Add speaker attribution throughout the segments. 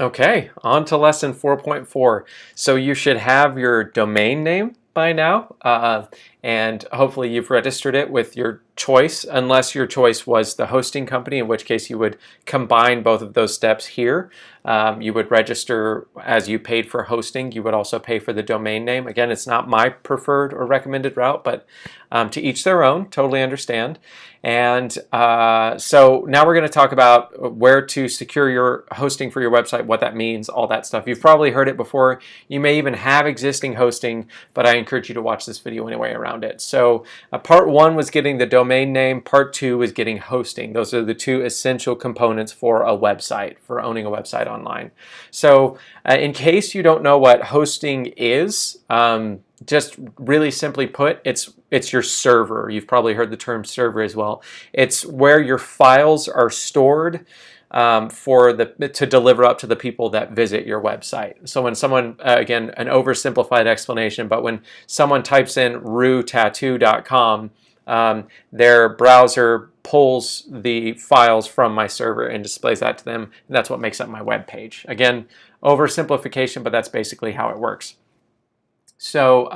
Speaker 1: Okay, on to lesson 4.4. So you should have your domain name by now, and hopefully you've registered it with your choice, unless your choice was the hosting company, in which case you would combine both of those steps here. You would register as you paid for hosting. You would also pay for the domain name. Again, it's not my preferred or recommended route, but to each their own, totally understand. And so now we're going to talk about where to secure your hosting for your website, what that means, all that stuff. You've probably heard it before. You may even have existing hosting, but I encourage you to watch this video anyway around it. So part one was getting the domain name. Part two was getting hosting. Those are the two essential components for a website, for owning a website online. So in case you don't know what hosting is, just really simply put, it's your server. You've probably heard the term server as well. It's where your files are stored to deliver up to the people that visit your website. So when someone, again, an oversimplified explanation, but when someone types in rutattoo.com, their browser pulls the files from my server and displays that to them, and that's what makes up my web page. Again, oversimplification, but that's basically how it works. So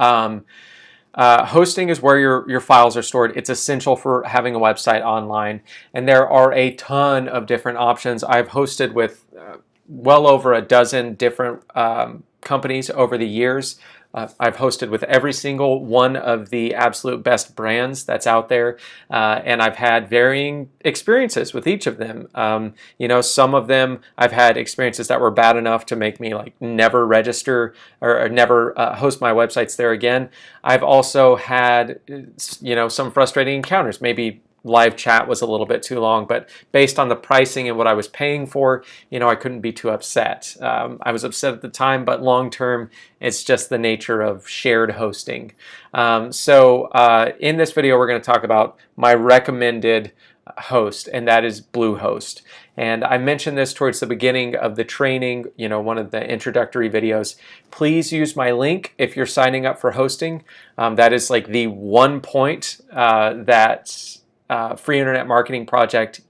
Speaker 1: hosting is where your files are stored. It's essential for having a website online, and there are a ton of different options. I've hosted with well over a dozen different companies over the years. I've hosted with every single one of the absolute best brands that's out there, and I've had varying experiences with each of them. You know, some of them I've had experiences that were bad enough to make me like never register or never host my websites there again. I've also had, you know, some frustrating encounters. Maybe live chat was a little bit too long, but based on the pricing and what I was paying for, you know, I couldn't be too upset. I was upset at the time, but long term, it's just the nature of shared hosting. In this video, we're going to talk about my recommended host, and that is Bluehost. And I mentioned this towards the beginning of the training, you know, one of the introductory videos. Please use my link if you're signing up for hosting. That is like the one point that Free Internet Marketing Project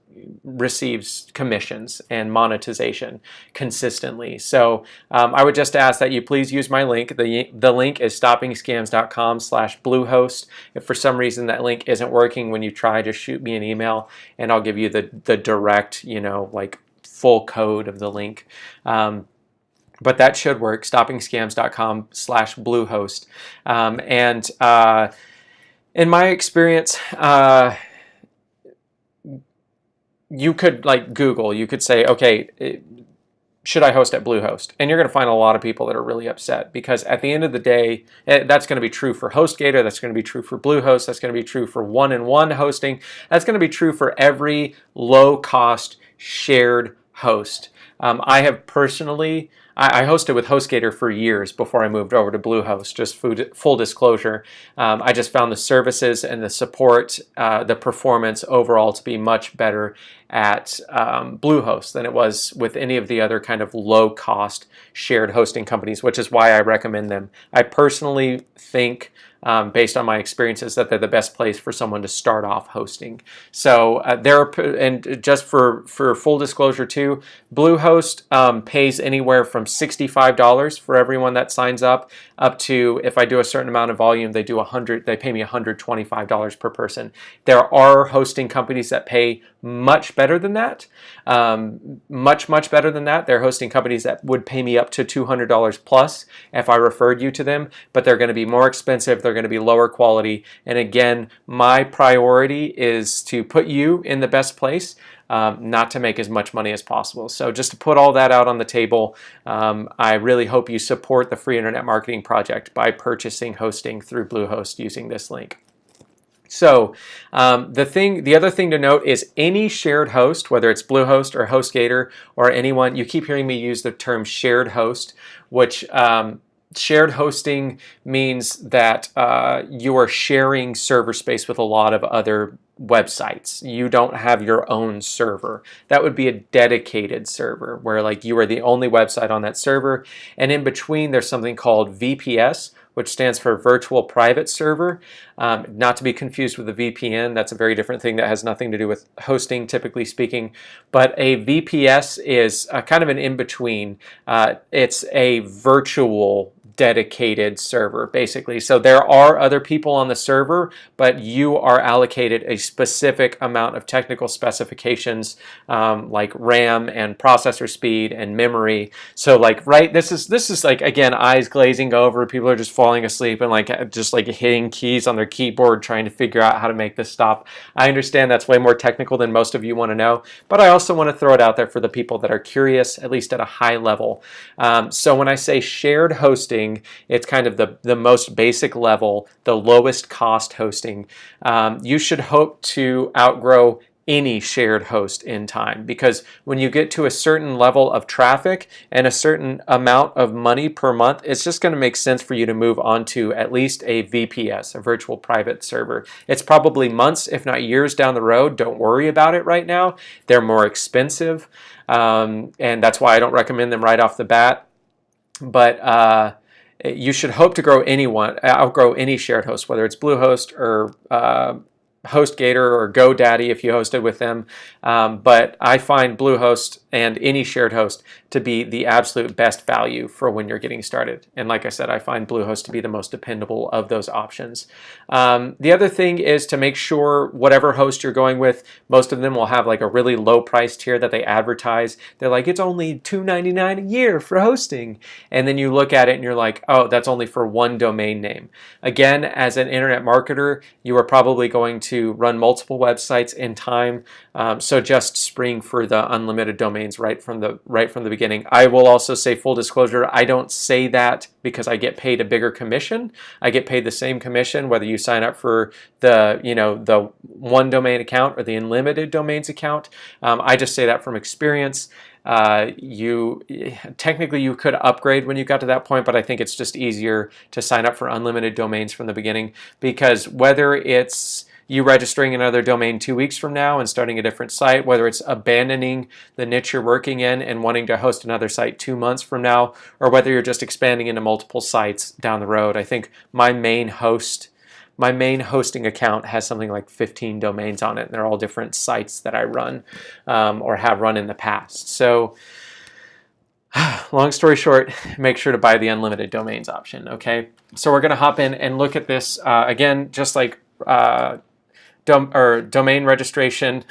Speaker 1: receives commissions and monetization consistently. So I would just ask that you please use my link. The link is stoppingscams.com/Bluehost. If for some reason that link isn't working when you try, just shoot me an email and I'll give you the direct, you know, like full code of the link. But that should work, stoppingscams.com/Bluehost. In my experience, you could like Google, you could say, okay, should I host at Bluehost? And you're going to find a lot of people that are really upset, because at the end of the day, that's going to be true for HostGator, that's going to be true for Bluehost, that's going to be true for one-in-one hosting, that's going to be true for every low-cost shared host. I have personally, I hosted with HostGator for years before I moved over to Bluehost, just full disclosure. I just found the services and the support, the performance overall to be much better at Bluehost than it was with any of the other kind of low-cost shared hosting companies, which is why I recommend them. I personally think, based on my experiences, that they're the best place for someone to start off hosting. So and just for full disclosure too, Bluehost pays anywhere from $65 for everyone that signs up to, if I do a certain amount of volume, they pay me $125 per person. There are hosting companies that pay much better than that, much better than that. There are hosting companies that would pay me up to $200 plus if I referred you to them, but they're going to be more expensive, they're going to be lower quality, and again, my priority is to put you in the best place, not to make as much money as possible. So just to put all that out on the table, I really hope you support the Free Internet Marketing Project by purchasing hosting through Bluehost using this link. So the other thing to note is any shared host, whether it's Bluehost or HostGator or anyone, you keep hearing me use the term shared host, which shared hosting means that you are sharing server space with a lot of other websites. You don't have your own server. That would be a dedicated server where like you are the only website on that server, and in between there's something called VPS, which stands for Virtual Private Server. Not to be confused with a VPN. That's a very different thing that has nothing to do with hosting, typically speaking. But a VPS is kind of an in-between. It's a virtual dedicated server, basically. So there are other people on the server, but you are allocated a specific amount of technical specifications, like RAM and processor speed and memory. So like, right, this is like, again, eyes glazing over, people are just falling asleep and like just like hitting keys on their keyboard trying to figure out how to make this stop. I understand that's way more technical than most of you want to know, but I also want to throw it out there for the people that are curious, at least at a high level. So when I say shared hosting, it's kind of the most basic level, the lowest cost hosting. You should hope to outgrow any shared host in time, because when you get to a certain level of traffic and a certain amount of money per month, it's just going to make sense for you to move on to at least a VPS, a virtual private server. It's probably months, if not years down the road. Don't worry about it right now. They're more expensive, and that's why I don't recommend them right off the bat. But you should hope to outgrow any shared host, whether it's Bluehost or HostGator or GoDaddy if you hosted with them. But I find Bluehost and any shared host to be the absolute best value for when you're getting started. And like I said, I find Bluehost to be the most dependable of those options. The other thing is to make sure whatever host you're going with, most of them will have like a really low price tier that they advertise. They're like, it's only $2.99 a year for hosting. And then you look at it and you're like, oh, that's only for one domain name. Again, as an internet marketer, you are probably going to run multiple websites in time. So just spring for the unlimited domains right from the beginning. I will also say, full disclosure, I don't say that because I get paid a bigger commission. I get paid the same commission whether you sign up for the one domain account or the unlimited domains account. I just say that from experience. Technically you could upgrade when you got to that point, but I think it's just easier to sign up for unlimited domains from the beginning, because whether it's you registering another domain 2 weeks from now and starting a different site, whether it's abandoning the niche you're working in and wanting to host another site 2 months from now, or whether you're just expanding into multiple sites down the road. I think my main hosting account has something like 15 domains on it, and they're all different sites that I run or have run in the past. So long story short, make sure to buy the unlimited domains option, okay? So we're gonna hop in and look at this again, just like domain registration.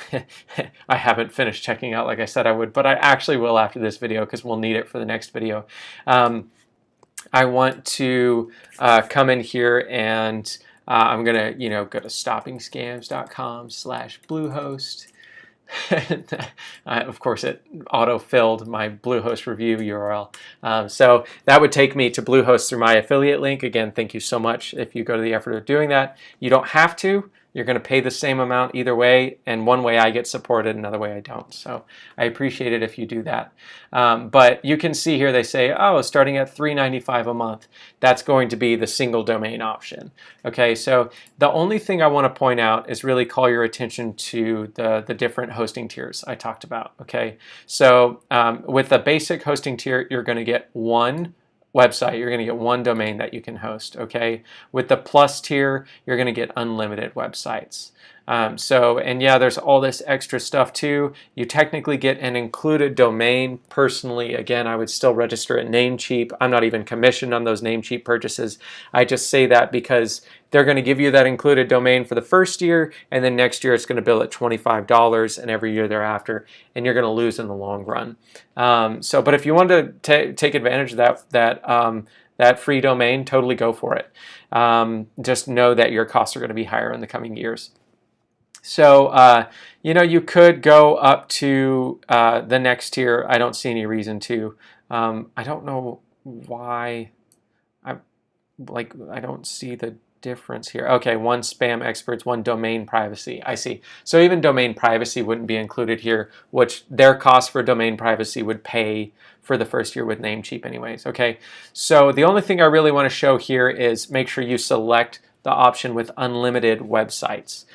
Speaker 1: I haven't finished checking out like I said I would, but I actually will after this video because we'll need it for the next video. I want to come in here and I'm gonna go to stoppingscams.com/Bluehost. Of course, it auto-filled my Bluehost review URL. So that would take me to Bluehost through my affiliate link. Again, thank you so much if you go to the effort of doing that. You don't have to. You're going to pay the same amount either way, and one way I get supported, another way I don't. So I appreciate it if you do that. But you can see here they say, oh, starting at $3.95 a month. That's going to be the single domain option. Okay, so the only thing I want to point out is really call your attention to the different hosting tiers I talked about. Okay, so with the basic hosting tier, you're going to get one website, you're going to get one domain that you can host, okay? With the plus tier, you're going to get unlimited websites. And yeah, there's all this extra stuff too. You technically get an included domain. Personally, again, I would still register at Namecheap. I'm not even commissioned on those Namecheap purchases. I just say that because they're going to give you that included domain for the first year, and then next year it's going to bill at $25, and every year thereafter, and you're going to lose in the long run. But if you want to take advantage of that free domain, totally go for it. Just know that your costs are going to be higher in the coming years. So, you could go up to the next tier. I don't see any reason to. I don't know why. I don't see the difference here. Okay, one spam experts, one domain privacy. I see. So even domain privacy wouldn't be included here, which their cost for domain privacy would pay for the first year with Namecheap anyways. Okay, so the only thing I really want to show here is make sure you select the option with unlimited websites.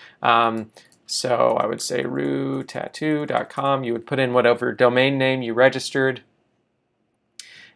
Speaker 1: So I would say RueTattoo.com. You would put in whatever domain name you registered.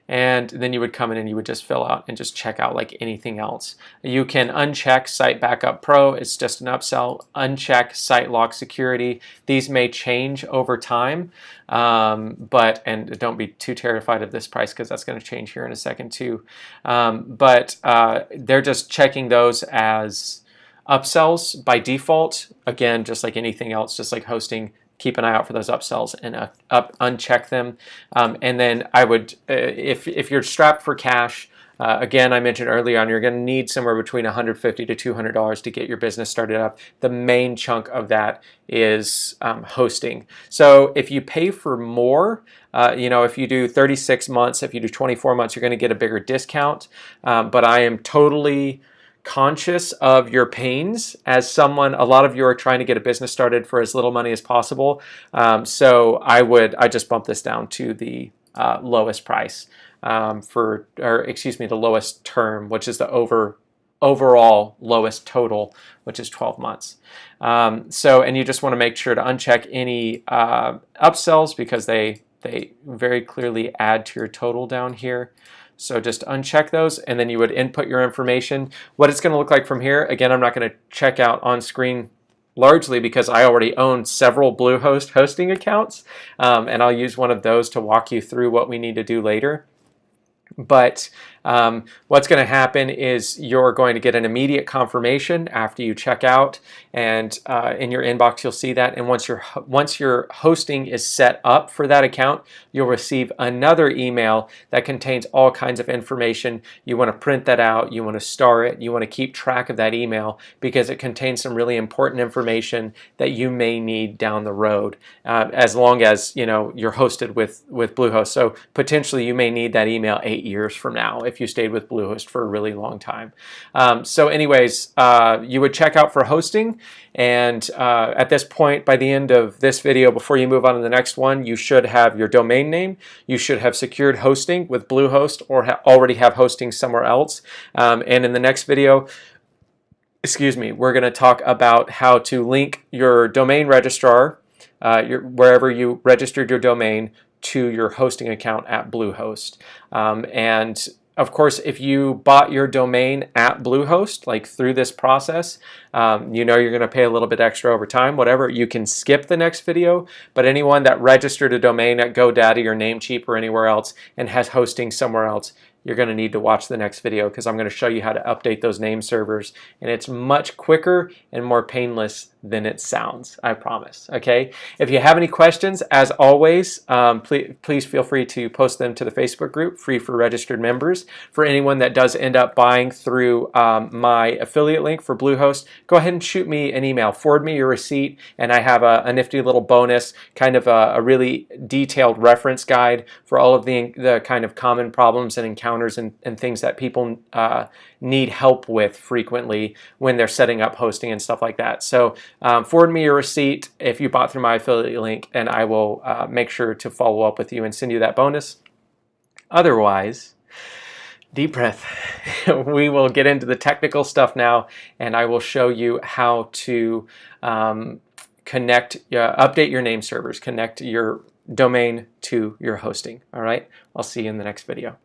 Speaker 1: and then you would come in and you would just fill out and just check out like anything else. You can uncheck Site Backup Pro. It's just an upsell. Uncheck Site Lock Security. These may change over time, and don't be too terrified of this price because that's going to change here in a second too. They're just checking those as upsells by default. Again, just like anything else, just like hosting, keep an eye out for those upsells and uncheck them. And then I would, if you're strapped for cash, again, I mentioned earlier on, you're going to need somewhere between $150 to $200 to get your business started up. The main chunk of that is hosting. So if you pay for more, if you do 36 months, if you do 24 months, you're going to get a bigger discount. But I am totally conscious of your pains as someone. A lot of you are trying to get a business started for as little money as possible. So I just bump this down to the lowest price the lowest term, which is the overall lowest total, which is 12 months. And you just want to make sure to uncheck any upsells because they very clearly add to your total down here. So just uncheck those, and then you would input your information. What it's going to look like from here, again, I'm not going to check out on screen largely because I already own several Bluehost hosting accounts, and I'll use one of those to walk you through what we need to do later. But what's going to happen is you're going to get an immediate confirmation after you check out, and in your inbox you'll see that. And once your hosting is set up for that account, you'll receive another email that contains all kinds of information. You want to print that out, you want to star it, you want to keep track of that email because it contains some really important information that you may need down the road, as long as you're hosted with Bluehost. So potentially you may need that email 8 years from now if you stayed with Bluehost for a really long time. So anyways, you would check out for hosting, and at this point, by the end of this video, before you move on to the next one, you should have your domain name, you should have secured hosting with Bluehost or already have hosting somewhere else. And in the next video, we're going to talk about how to link your domain registrar, wherever you registered your domain, to your hosting account at Bluehost. And of course, if you bought your domain at Bluehost, like through this process, you're going to pay a little bit extra over time, whatever. You can skip the next video, but anyone that registered a domain at GoDaddy or Namecheap or anywhere else and has hosting somewhere else, you're going to need to watch the next video because I'm going to show you how to update those name servers, and it's much quicker and more painless than it sounds, I promise. Okay, if you have any questions, as always, please feel free to post them to the Facebook group, free for registered members. For anyone that does end up buying through my affiliate link for Bluehost, go ahead and shoot me an email, forward me your receipt, and I have a nifty little bonus, kind of a really detailed reference guide for all of the kind of common problems and encounters and things that people need help with frequently when they're setting up hosting and stuff like that. So forward me your receipt if you bought through my affiliate link, and I will make sure to follow up with you and send you that bonus. Otherwise, deep breath. We will get into the technical stuff now, and I will show you how to update your name servers, connect your domain to your hosting. All right, I'll see you in the next video.